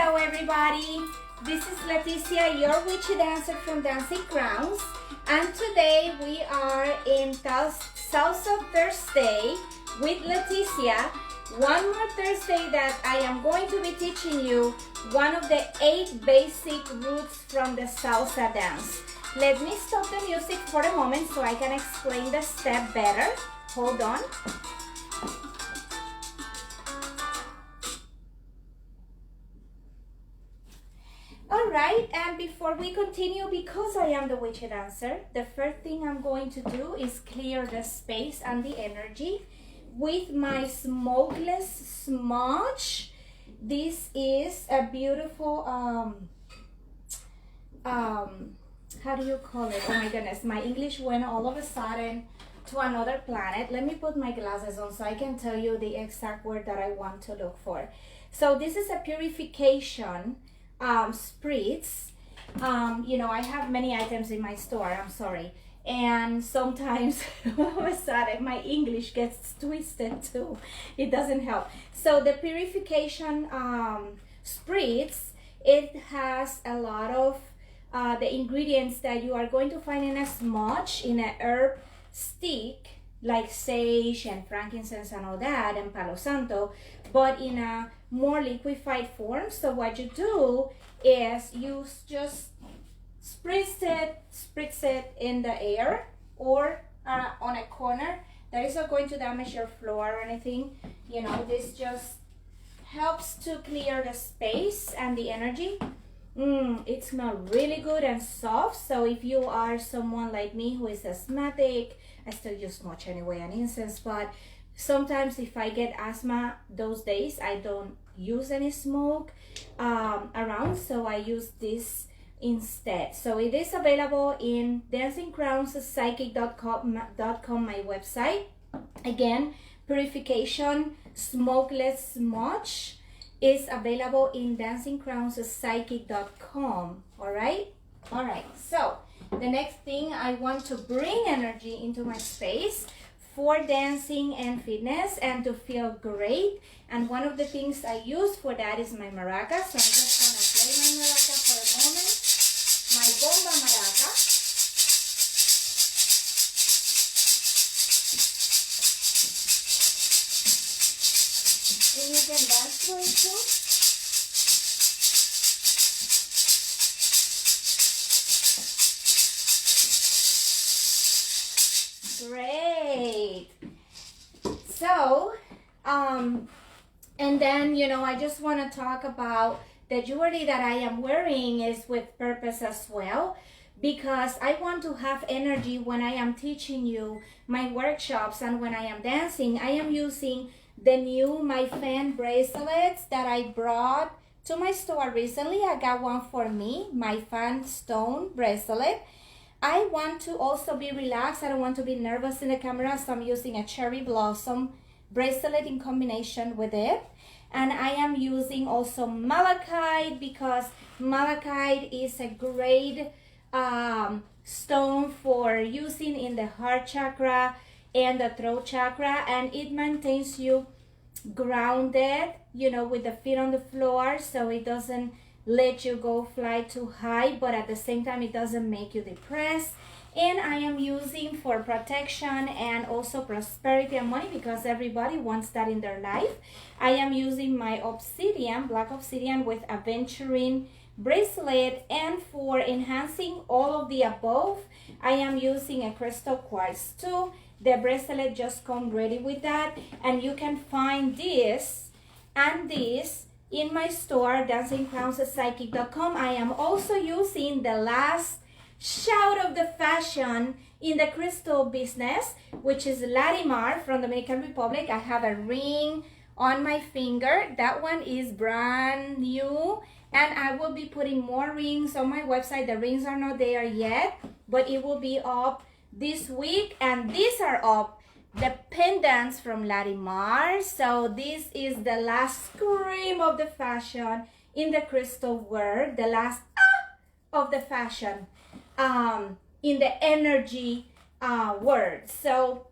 Hello everybody, this is Leticia, your witchy dancer from Dancing Crowns, and today we are in Salsa Thursday with Leticia. One more Thursday that I am going to be teaching you one of the 8 basic roots from the salsa dance. Let me stop the music for a moment so I can explain the step better. Hold on. Alright, and before we continue, because I am the witchy dancer, the first thing I'm going to do is clear the space and the energy with my smokeless smudge. This is a beautiful, how do you call it? Oh my goodness, my English went all of a sudden to another planet. Let me put my glasses on so I can tell you the exact word that I want to look for. So this is a purification spritz. You know, I have many items in my store, I'm sorry, and sometimes all of a sudden my English gets twisted too. It doesn't help. So the purification spritz, it has a lot of the ingredients that you are going to find in a smudge, in a herb stick like sage and frankincense and all that, and palo santo, but in a more liquefied form. So what you do is you just spritz it in the air or on a corner. That is not going to damage your floor or anything. You know, this just helps to clear the space and the energy. It smells really good and soft. So if you are someone like me who is asthmatic, I still use smudge anyway and incense, but sometimes if I get asthma those days, I don't use any smoke around, so I use this instead. So it is available in dancingcrownspsychic.com, my website. Again, purification smokeless smudge is available in dancingcrownspsychic.com. all right, so the next thing, I want to bring energy into my space for dancing and fitness and to feel great. And one of the things I use for that is my maraca. So I'm just going to play my maraca for a moment. My bomba maraca. And you can dance to it too. Great. So, and then, you know, I just want to talk about the jewelry that I am wearing is with purpose as well, because I want to have energy when I am teaching you my workshops and when I am dancing. I am using the new My Fan bracelets that I brought to my store recently. I got one for me, My Fan stone bracelet. I want to also be relaxed. I don't want to be nervous in the camera, so I'm using a cherry blossom bracelet in combination with it. And I am using also malachite, because malachite is a great stone for using in the heart chakra and the throat chakra, and it maintains you grounded, you know, with the feet on the floor, so it doesn't let you go fly too high, but at the same time it doesn't make you depressed. And I am using for protection and also prosperity and money, because everybody wants that in their life. I am using my obsidian, black obsidian with aventurine bracelet, and for enhancing all of the above, I am using a crystal quartz too. The bracelet just comes ready with that, and you can find this and this in my store, dancingcrownspsychic.com. I am also using the last shout of the fashion in the crystal business, which is Larimar from Dominican Republic. I have a ring on my finger. That one is brand new, and I will be putting more rings on my website. The rings are not there yet, but it will be up this week, and these are up. The pendants from Larimar. So this is the last scream of the fashion in the crystal world, the last of the fashion in the energy word. So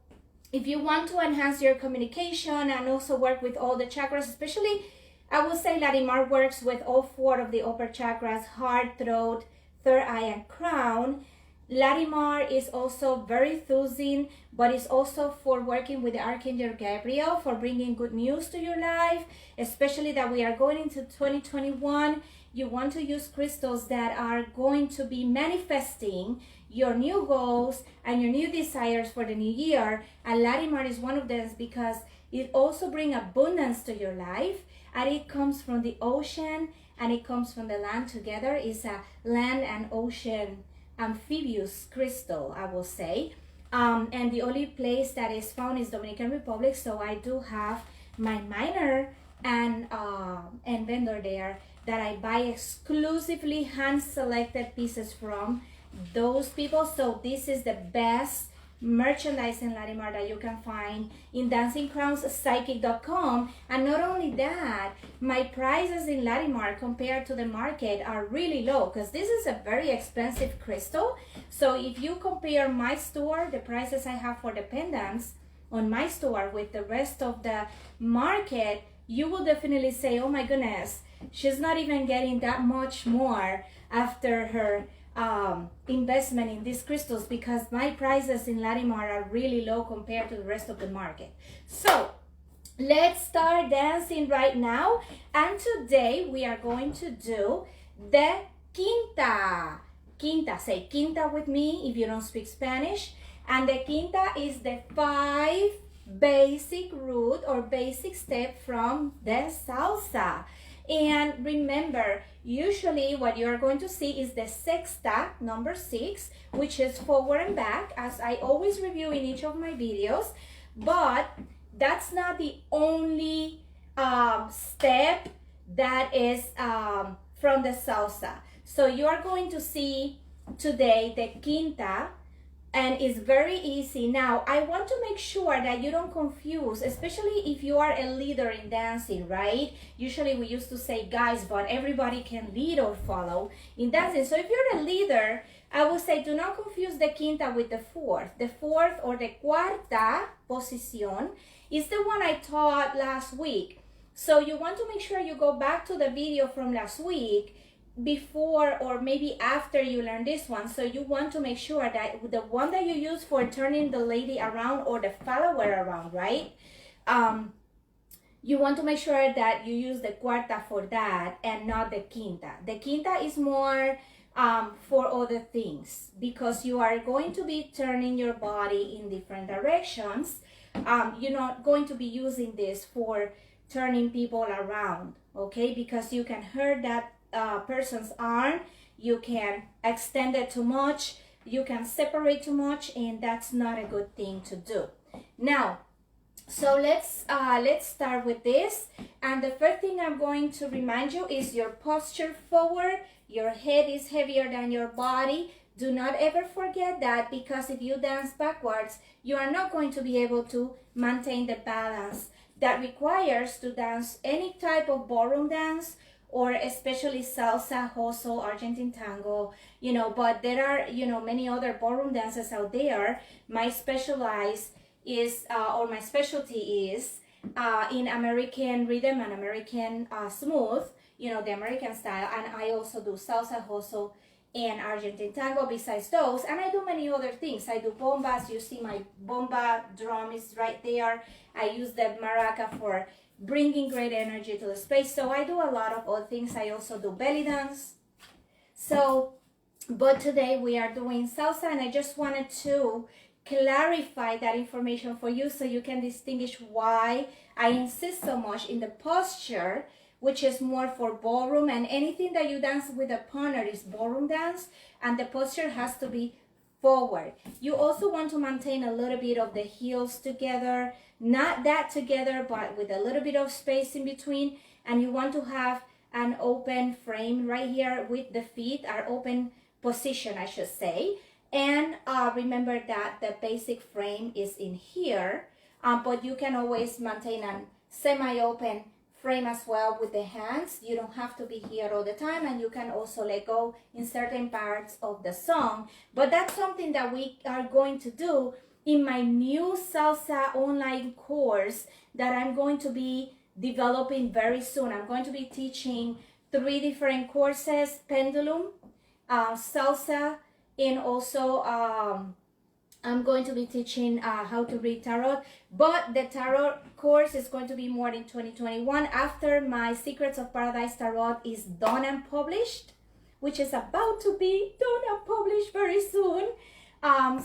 if you want to enhance your communication and also work with all the chakras, especially I will say Larimar works with all 4 of the upper chakras: heart, throat, third eye, and crown. Larimar is also very soothing, but it's also for working with the Archangel Gabriel, for bringing good news to your life, especially that we are going into 2021. You want to use crystals that are going to be manifesting your new goals and your new desires for the new year. And Larimar is one of them because it also brings abundance to your life, and it comes from the ocean and it comes from the land together. It's a land and ocean amphibious crystal, I will say. And the only place that is found is Dominican Republic, so I do have my miner and vendor there that I buy exclusively hand selected pieces from those people. So this is the best merchandise in Larimar that you can find in dancingcrownspsychic.com. And not only that, my prices in Larimar compared to the market are really low, because this is a very expensive crystal. So if you compare my store, the prices I have for the pendants on my store with the rest of the market, you will definitely say, oh my goodness, she's not even getting that much more after her investment in these crystals, because my prices in Larimar are really low compared to the rest of the market. So let's start dancing right now. And today we are going to do the Quinta. Quinta, say Quinta with me if you don't speak Spanish. And the Quinta is the 5 basic root or basic step from the Salsa. And remember, usually what you're going to see is the sexta, number 6, which is forward and back, as I always review in each of my videos. But that's not the only step that is from the salsa. So you are going to see today the quinta, and it's very easy. Now, I want to make sure that you don't confuse, especially if you are a leader in dancing, right? Usually we used to say guys, but everybody can lead or follow in dancing. So if you're a leader, I would say do not confuse the quinta with the fourth. The fourth or the cuarta posición is the one I taught last week. So you want to make sure you go back to the video from last week before or maybe after you learn this one. So you want to make sure that the one that you use for turning the lady around or the follower around, right? You want to make sure that you use the cuarta for that and not the quinta. The quinta is more for other things, because you are going to be turning your body in different directions. You're not going to be using this for turning people around, okay? Because you can hurt that person's arm, you can extend it too much, you can separate too much, and that's not a good thing to do. Now, so let's start with this. And the first thing I'm going to remind you is your posture forward. Your head is heavier than your body. Do not ever forget that, because if you dance backwards, you are not going to be able to maintain the balance that requires to dance any type of ballroom dance, or especially salsa, hustle, Argentine tango, you know. But there are, you know, many other ballroom dances out there. My specialize is, or my specialty is in American rhythm and American smooth, you know, the American style. And I also do salsa, hustle, and Argentine tango besides those. And I do many other things. I do bombas. You see my bomba drum is right there. I use the maraca for bringing great energy to the space. So I do a lot of other things. I also do belly dance. So, but today we are doing salsa, and I just wanted to clarify that information for you so you can distinguish why I insist so much in the posture, which is more for ballroom, and anything that you dance with a partner is ballroom dance, and the posture has to be forward. You also want to maintain a little bit of the heels together, not that together, but with a little bit of space in between. And you want to have an open frame right here with the feet, our open position, I should say. And remember that the basic frame is in here, but you can always maintain a semi-open frame as well with the hands. You don't have to be here all the time, and you can also let go in certain parts of the song. But that's something that we are going to do in my new salsa online course that I'm going to be developing very soon. I'm going to be teaching 3 different courses: pendulum, salsa, and also I'm going to be teaching how to read tarot. But the tarot course is going to be more in 2021 after my Secrets of Paradise Tarot is done and published, which is about to be done and published very soon.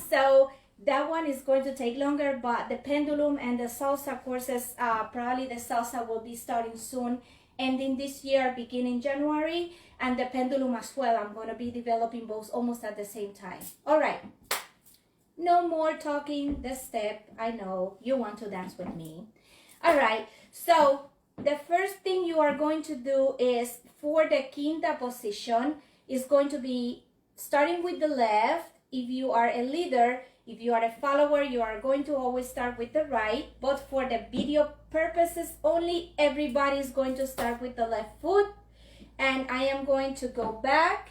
So that one is going to take longer, but the pendulum and the salsa courses, probably the salsa will be starting soon, ending this year, beginning January, and the pendulum as well. I'm going to be developing both almost at the same time. All right. No more talking the step. I know you want to dance with me. All right. So the first thing you are going to do is, for the quinta position, is going to be starting with the left. If you are a leader, if you are a follower, you are going to always start with the right. But for the video purposes only, everybody is going to start with the left foot. And I am going to go back.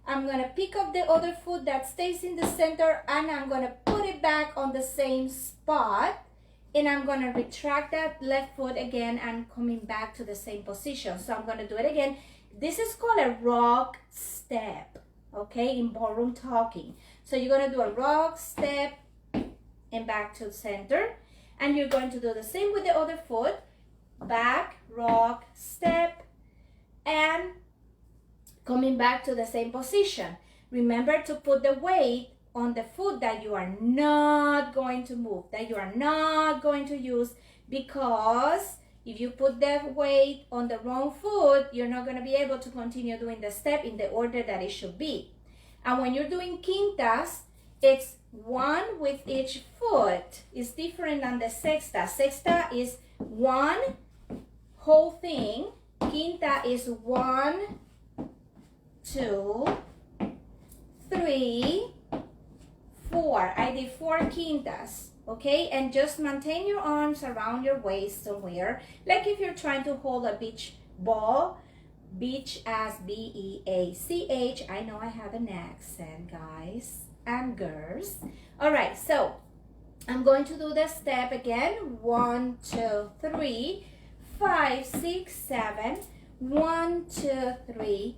I'm going to pick up the other foot that stays in the center, and I'm going to put it back on the same spot. And I'm going to retract that left foot again and coming back to the same position. So I'm going to do it again. This is called a rock step, okay, in ballroom talking. So you're going to do a rock step and back to the center. And you're going to do the same with the other foot. Back, rock, step, and coming back to the same position. Remember to put the weight on the foot that you are not going to move, that you are not going to use, because if you put the weight on the wrong foot, you're not going to be able to continue doing the step in the order that it should be. And when you're doing quintas, it's one with each foot. It's different than the sexta. Sexta is one whole thing. Quinta is 1, 2, 3, 4. I did 4 quintas, okay? And just maintain your arms around your waist somewhere, like if you're trying to hold a beach ball. Beach as B-E-A-C-H. I know I have an accent, guys and girls. All right, so I'm going to do the step again. 1, 2, 3, 5, 6, 7. 1, 2, 3,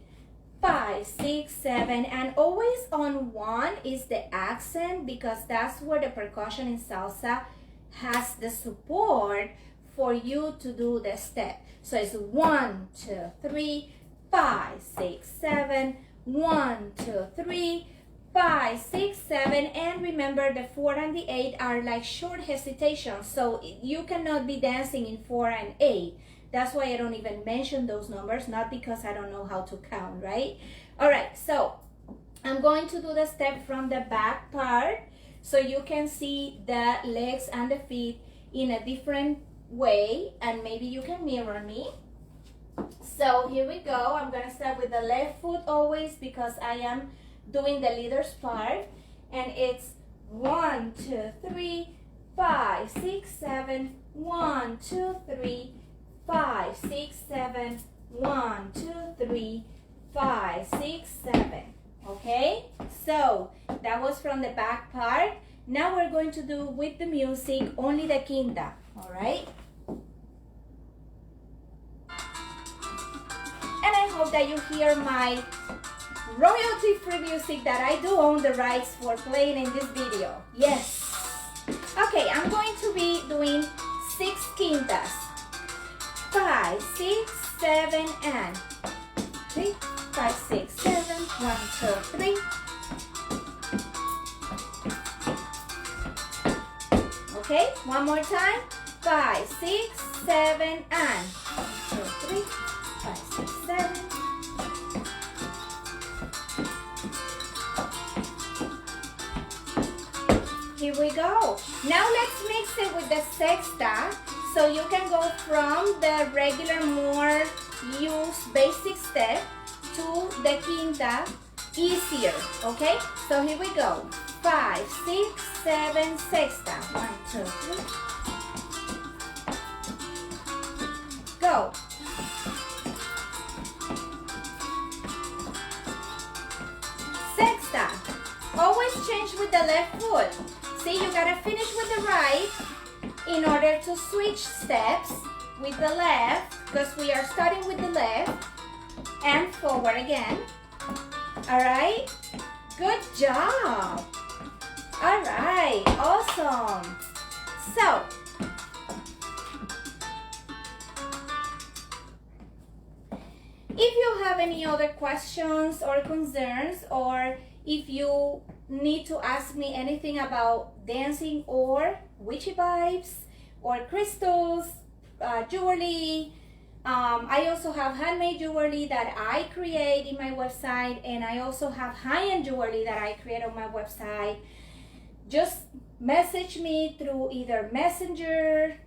5, 6, 7, and always on 1 is the accent, because that's where the percussion in salsa has the support for you to do the step. So it's 1, 2, 3, 5, 6, 7, 1, 2, 3, 5, 6, 7, and remember the 4 and the 8 are like short hesitations, so you cannot be dancing in 4 and 8. That's why I don't even mention those numbers, not because I don't know how to count, right? All right, so I'm going to do the step from the back part so you can see the legs and the feet in a different way, and maybe you can mirror me. So here we go. I'm going to start with the left foot always, because I am doing the leader's part, and it's 1, 2, 3, 5, 6, 7, 1, 2, 3, 5, 6, 7, 1, 2, 3, 5, 6, 7. Okay, so that was from the back part. Now we're going to do with the music only the quinta. All right, and I hope that you hear my royalty-free music that I do own the rights for playing in this video. Yes. Okay, I'm going to be doing 6 quintas. 5, 6, 7, and 3, 5, 6, 7, 1, 2, 3. Okay, one more time. 5, 6, 7, and 1, 2, 3, 5, 6, 7. Here we go. Now let's mix it with the sexta. So you can go from the regular, more used basic step to the quinta easier, okay? So here we go. 5, 6, 7, sexta. 1, 2, 3. Go. Sexta. Always change with the left foot. See, you gotta finish with the right in order to switch steps with the left, because we are starting with the left, and forward again. All right, good job. All right, awesome. So, if you have any other questions or concerns, or if you need to ask me anything about dancing or witchy vibes or crystals, jewelry, I also have handmade jewelry that I create in my website, and I also have high-end jewelry that I create on my website. Just message me through either Messenger,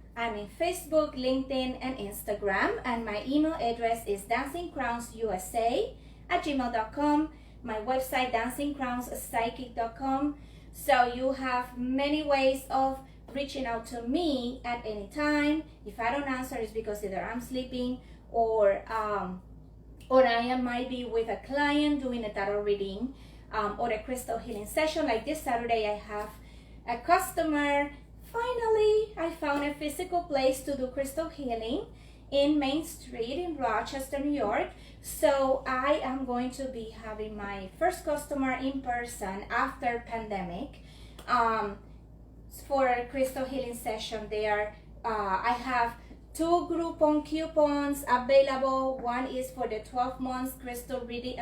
Facebook, LinkedIn, and Instagram, and my email address is dancingcrownsusa@gmail.com. My website, dancingcrownspsychic.com. So you have many ways of reaching out to me at any time. If I don't answer, it's because either I'm sleeping or I might be with a client doing a tarot reading or a crystal healing session. Like this Saturday, I have a customer. Finally, I found a physical place to do crystal healing in Main Street in Rochester, New York. So I am going to be having my first customer in person after pandemic for a crystal healing session there. I have 2 Groupon coupons available. One is for the 12 months crystal reading,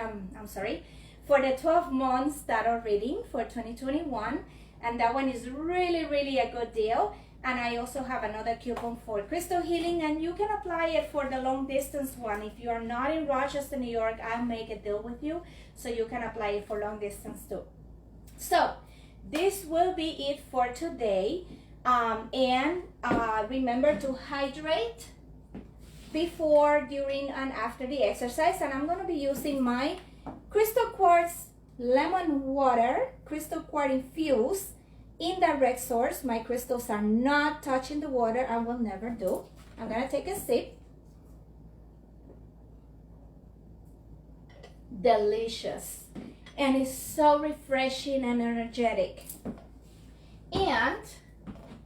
for the 12 months tarot reading for 2021. And that one is really, really a good deal. And I also have another coupon for crystal healing, and you can apply it for the long distance one. If you are not in Rochester, New York, I'll make a deal with you so you can apply it for long distance too. So this will be it for today. Remember to hydrate before, during, and after the exercise. And I'm going to be using my crystal quartz lemon water, crystal quartz infused, indirect source. My crystals are not touching the water and will never do. I'm gonna take a sip. Delicious, and it's so refreshing and energetic. And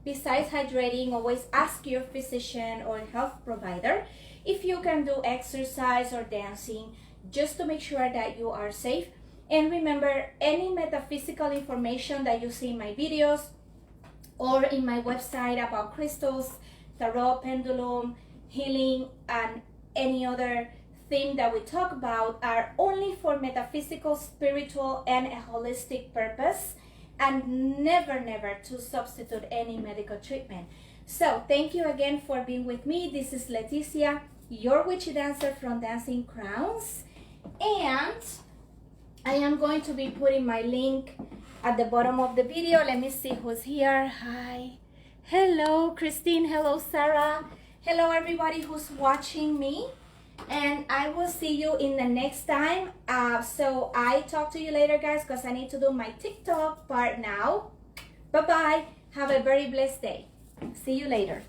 besides hydrating, always ask your physician or health provider if you can do exercise or dancing, just to make sure that you are safe. And remember, any metaphysical information that you see in my videos or in my website about crystals, tarot, pendulum, healing, and any other thing that we talk about are only for metaphysical, spiritual, and a holistic purpose, and never, never to substitute any medical treatment. So thank you again for being with me. This is Leticia, your witchy dancer from Dancing Crowns, and I am going to be putting my link at the bottom of the video. Let me see who's here. Hi. Hello, Christine. Hello, Sarah. Hello, everybody who's watching me. And I will see you in the next time. So I talk to you later, guys, because I need to do my TikTok part now. Bye-bye. Have a very blessed day. See you later.